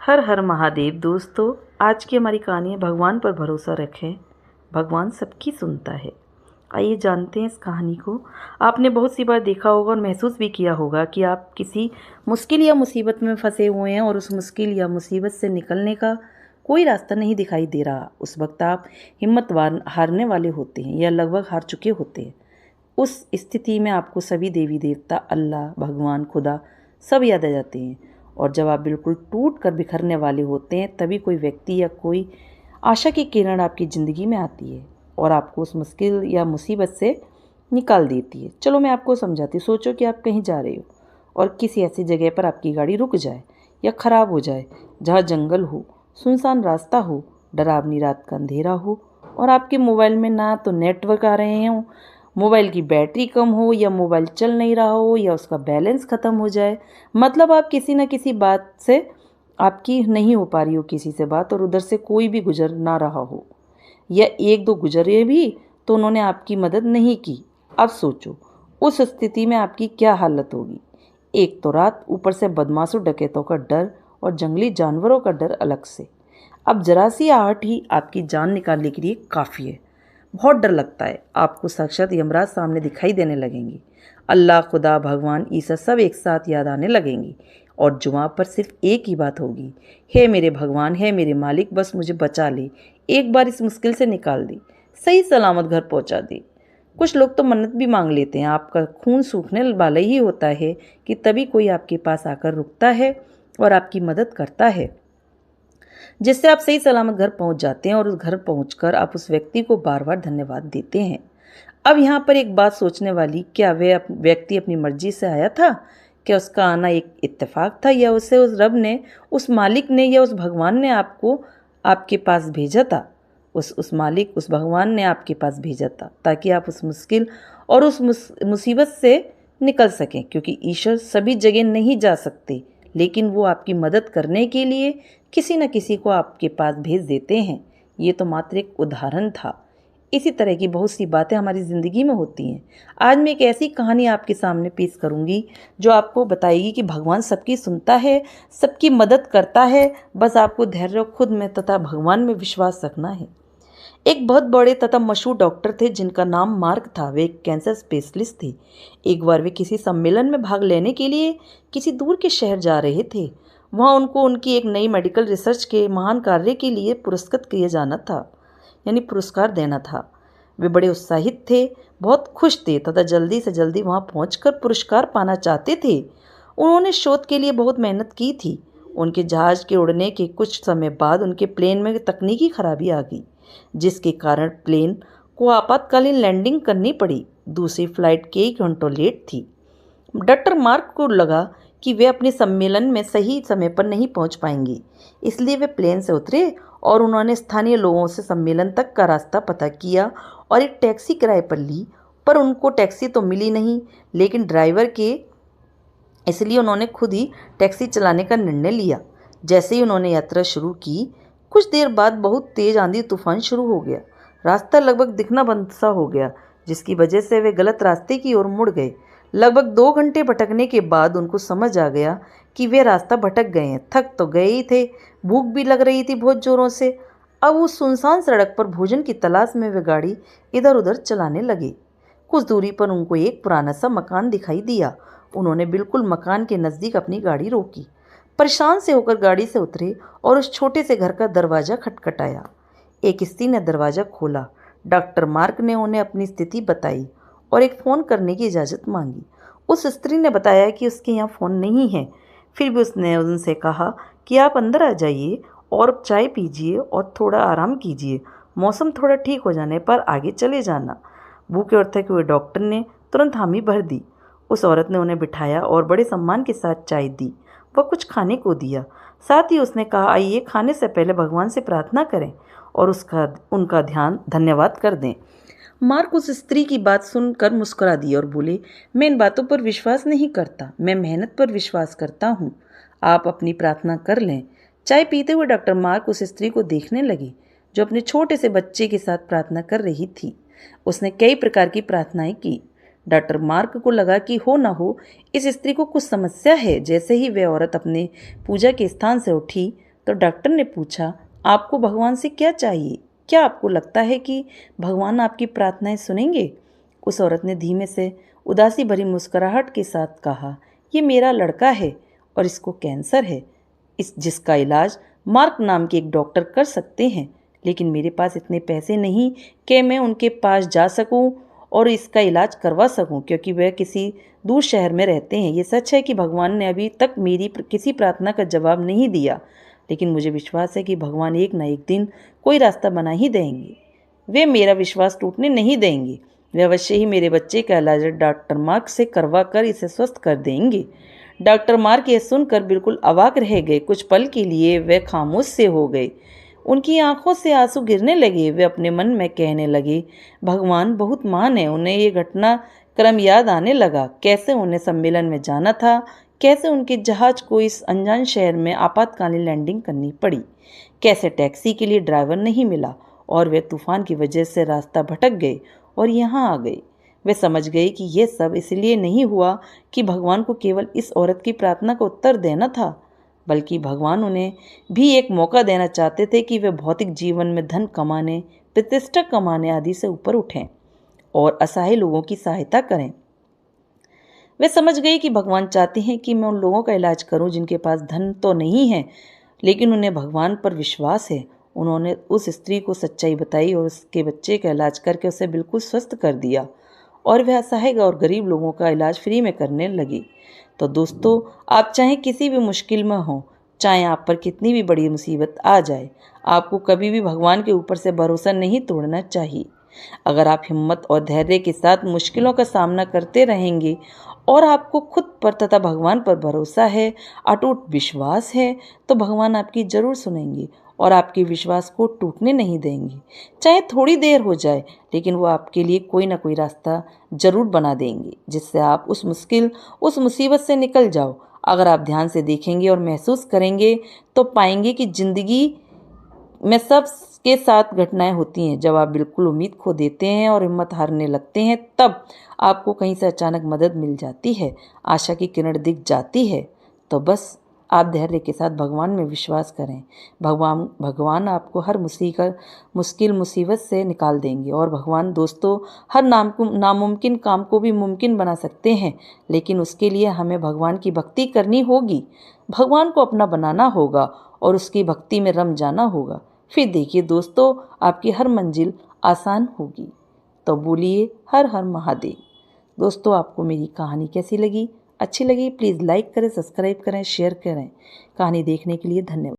हर हर महादेव। दोस्तों, आज की हमारी कहानी है भगवान पर भरोसा रखें, भगवान सबकी सुनता है। आइए जानते हैं इस कहानी को। आपने बहुत सी बार देखा होगा और महसूस भी किया होगा कि आप किसी मुश्किल या मुसीबत में फंसे हुए हैं और उस मुश्किल या मुसीबत से निकलने का कोई रास्ता नहीं दिखाई दे रहा। उस वक्त आप हिम्मत हारने वाले होते हैं या लगभग हार चुके होते हैं। उस स्थिति में आपको सभी देवी देवता, अल्लाह, भगवान, खुदा सब याद आ जाते हैं। और जब आप बिल्कुल टूट कर बिखरने वाले होते हैं, तभी कोई व्यक्ति या कोई आशा की किरण आपकी ज़िंदगी में आती है और आपको उस मुश्किल या मुसीबत से निकाल देती है। चलो मैं आपको समझाती हूँ। सोचो कि आप कहीं जा रहे हो और किसी ऐसी जगह पर आपकी गाड़ी रुक जाए या ख़राब हो जाए, जहाँ जंगल हो, सुनसान रास्ता हो, डरावनी रात का अंधेरा हो और आपके मोबाइल में ना तो नेटवर्क आ रहे हों, मोबाइल की बैटरी कम हो या मोबाइल चल नहीं रहा हो या उसका बैलेंस ख़त्म हो जाए। मतलब आप किसी न किसी बात से आपकी नहीं हो पा रही हो किसी से बात, और उधर से कोई भी गुजर ना रहा हो या एक दो गुजरे भी तो उन्होंने आपकी मदद नहीं की। अब सोचो उस स्थिति में आपकी क्या हालत होगी। एक तो रात, ऊपर से बदमाशों डकैतों का डर और जंगली जानवरों का डर अलग से। अब जरा सी आहट ही आपकी जान निकालने के लिए काफ़ी है। बहुत डर लगता है। आपको साक्षात यमराज सामने दिखाई देने लगेंगे। अल्लाह, खुदा, भगवान, ईसा सब एक साथ याद आने लगेंगी और जुबान पर सिर्फ एक ही बात होगी, हे मेरे भगवान, हे मेरे मालिक, बस मुझे बचा ले, एक बार इस मुश्किल से निकाल दे, सही सलामत घर पहुंचा दे। कुछ लोग तो मन्नत भी मांग लेते हैं। आपका खून सूखने वाला ही होता है कि तभी कोई आपके पास आकर रुकता है और आपकी मदद करता है, जिससे आप सही सलामत घर पहुंच जाते हैं और उस घर पहुंचकर आप उस व्यक्ति को बार बार धन्यवाद देते हैं। अब यहाँ पर एक बात सोचने वाली, क्या वह व्यक्ति अपनी मर्जी से आया था? क्या उसका आना एक इत्तेफाक था या उसे उस रब ने, उस मालिक ने या उस भगवान ने आपको आपके पास भेजा था? उस मालिक, उस भगवान ने आपके पास भेजा था ताकि आप उस मुश्किल और उस मुसीबत से निकल सकें, क्योंकि ईश्वर सभी जगह नहीं जा सकते, लेकिन वो आपकी मदद करने के लिए किसी न किसी को आपके पास भेज देते हैं। ये तो मात्र एक उदाहरण था। इसी तरह की बहुत सी बातें हमारी ज़िंदगी में होती हैं। आज मैं एक ऐसी कहानी आपके सामने पेश करूंगी जो आपको बताएगी कि भगवान सबकी सुनता है, सबकी मदद करता है। बस आपको धैर्य खुद में तथा भगवान में विश्वास रखना है। एक बहुत बड़े तथा मशहूर डॉक्टर थे जिनका नाम मार्क था। वे एक कैंसर स्पेशलिस्ट थे। एक बार वे किसी सम्मेलन में भाग लेने के लिए किसी दूर के शहर जा रहे थे। वहाँ उनको उनकी एक नई मेडिकल रिसर्च के महान कार्य के लिए पुरस्कृत किया जाना था, यानी पुरस्कार देना था। वे बड़े उत्साहित थे, बहुत खुश थे तथा जल्दी से जल्दी वहाँ पहुंचकर पुरस्कार पाना चाहते थे। उन्होंने शोध के लिए बहुत मेहनत की थी। उनके जहाज के उड़ने के कुछ समय बाद उनके प्लेन में तकनीकी खराबी आ गई, जिसके कारण प्लेन को आपातकालीन लैंडिंग करनी पड़ी। दूसरी फ्लाइट कई घंटों लेट थी। डॉक्टर मार्क को लगा कि वे अपने सम्मेलन में सही समय पर नहीं पहुंच पाएंगे, इसलिए वे प्लेन से उतरे और उन्होंने स्थानीय लोगों से सम्मेलन तक का रास्ता पता किया और एक टैक्सी किराए पर ली। पर उनको टैक्सी तो मिली नहीं, लेकिन ड्राइवर के, इसलिए उन्होंने खुद ही टैक्सी चलाने का निर्णय लिया। जैसे ही उन्होंने यात्रा शुरू की, कुछ देर बाद बहुत तेज आंधी तूफान शुरू हो गया। रास्ता लगभग दिखना बंद सा हो गया, जिसकी वजह से वे गलत रास्ते की ओर मुड़ गए। लगभग 2 घंटे भटकने के बाद उनको समझ आ गया कि वे रास्ता भटक गए हैं। थक तो गए ही थे, भूख भी लग रही थी बहुत ज़ोरों से। अब उस सुनसान सड़क पर भोजन की तलाश में वे गाड़ी इधर उधर चलाने लगे। कुछ दूरी पर उनको एक पुराना सा मकान दिखाई दिया। उन्होंने बिल्कुल मकान के नज़दीक अपनी गाड़ी रोकी, परेशान से होकर गाड़ी से उतरे और उस छोटे से घर का दरवाज़ा खटखटाया। एक स्त्री ने दरवाज़ा खोला। डॉक्टर मार्क ने उन्हें अपनी स्थिति बताई और एक फ़ोन करने की इजाज़त मांगी। उस स्त्री ने बताया कि उसके यहाँ फ़ोन नहीं है। फिर भी उसने उनसे कहा कि आप अंदर आ जाइए और चाय पीजिए और थोड़ा आराम कीजिए। मौसम थोड़ा ठीक हो जाने पर आगे चले जाना। भूखे और थके हुए डॉक्टर ने तुरंत हामी भर दी। उस औरत ने उन्हें बिठाया और बड़े सम्मान के साथ चाय दी। वह कुछ खाने को दिया। साथ ही उसने कहा, आइए खाने से पहले भगवान से प्रार्थना करें और उनका ध्यान धन्यवाद कर दें। मार्क उस स्त्री की बात सुनकर मुस्कुरा दिया और बोले, मैं इन बातों पर विश्वास नहीं करता, मैं मेहनत पर विश्वास करता हूँ। आप अपनी प्रार्थना कर लें। चाय पीते हुए डॉक्टर मार्क उस स्त्री को देखने लगे जो अपने छोटे से बच्चे के साथ प्रार्थना कर रही थी। उसने कई प्रकार की प्रार्थनाएं की। डॉक्टर मार्क को लगा कि हो न हो इस स्त्री को कुछ समस्या है। जैसे ही वह औरत अपने पूजा के स्थान से उठी तो डॉक्टर ने पूछा, आपको भगवान से क्या चाहिए? क्या आपको लगता है कि भगवान आपकी प्रार्थनाएं सुनेंगे? उस औरत ने धीमे से उदासी भरी मुस्कुराहट के साथ कहा, ये मेरा लड़का है और इसको कैंसर है, जिसका इलाज मार्क नाम के एक डॉक्टर कर सकते हैं, लेकिन मेरे पास इतने पैसे नहीं कि मैं उनके पास जा सकूं और इसका इलाज करवा सकूं, क्योंकि वह किसी दूर शहर में रहते हैं। ये सच है कि भगवान ने अभी तक मेरी किसी प्रार्थना का जवाब नहीं दिया, लेकिन मुझे विश्वास है कि भगवान एक न एक दिन कोई रास्ता बना ही देंगे। वे मेरा विश्वास टूटने नहीं देंगे। वे अवश्य ही मेरे बच्चे का इलाज डॉक्टर मार्क से करवा कर इसे स्वस्थ कर देंगे। डॉक्टर मार्क यह सुनकर बिल्कुल अवाक रह गए। कुछ पल के लिए वे खामोश से हो गए। उनकी आंखों से आंसू गिरने लगे। वे अपने मन में कहने लगे, भगवान बहुत महान है। उन्हें ये घटनाक्रम याद आने लगा, कैसे उन्हें सम्मेलन में जाना था, कैसे उनके जहाज को इस अनजान शहर में आपातकालीन लैंडिंग करनी पड़ी, कैसे टैक्सी के लिए ड्राइवर नहीं मिला और वे तूफान की वजह से रास्ता भटक गए और यहाँ आ गए। वे समझ गए कि यह सब इसलिए नहीं हुआ कि भगवान को केवल इस औरत की प्रार्थना का उत्तर देना था, बल्कि भगवान उन्हें भी एक मौका देना चाहते थे कि वे भौतिक जीवन में धन कमाने, प्रतिष्ठा कमाने आदि से ऊपर उठें और असहाय लोगों की सहायता करें। वे समझ गए कि भगवान चाहते हैं कि मैं उन लोगों का इलाज करूं जिनके पास धन तो नहीं है, लेकिन उन्हें भगवान पर विश्वास है। उन्होंने उस स्त्री को सच्चाई बताई और उसके बच्चे का इलाज करके उसे बिल्कुल स्वस्थ कर दिया और वह असहाय और गरीब लोगों का इलाज फ्री में करने लगी। तो दोस्तों, आप चाहे किसी भी मुश्किल में हो, चाहे आप पर कितनी भी बड़ी मुसीबत आ जाए, आपको कभी भी भगवान के ऊपर से भरोसा नहीं तोड़ना चाहिए। अगर आप हिम्मत और धैर्य के साथ मुश्किलों का सामना करते रहेंगे और आपको खुद पर तथा भगवान पर भरोसा है, अटूट विश्वास है, तो भगवान आपकी जरूर सुनेंगे और आपके विश्वास को टूटने नहीं देंगे। चाहे थोड़ी देर हो जाए, लेकिन वो आपके लिए कोई ना कोई रास्ता जरूर बना देंगे, जिससे आप उस मुसीबत से निकल जाओ। अगर आप ध्यान से देखेंगे और महसूस करेंगे तो पाएंगे कि जिंदगी में सब के साथ घटनाएं होती हैं। जब आप बिल्कुल उम्मीद खो देते हैं और हिम्मत हारने लगते हैं, तब आपको कहीं से अचानक मदद मिल जाती है, आशा की किरण दिख जाती है। तो बस आप धैर्य के साथ भगवान में विश्वास करें। भगवान आपको हर मुश्किल मुसीबत से निकाल देंगे। और भगवान दोस्तों हर नामुमकिन काम को भी मुमकिन बना सकते हैं, लेकिन उसके लिए हमें भगवान की भक्ति करनी होगी, भगवान को अपना बनाना होगा और उसकी भक्ति में रम जाना होगा। फिर देखिए दोस्तों, आपकी हर मंजिल आसान होगी। तो बोलिए हर हर महादेव। दोस्तों, आपको मेरी कहानी कैसी लगी? अच्छी लगी प्लीज़ लाइक करें, सब्सक्राइब करें, शेयर करें। कहानी देखने के लिए धन्यवाद।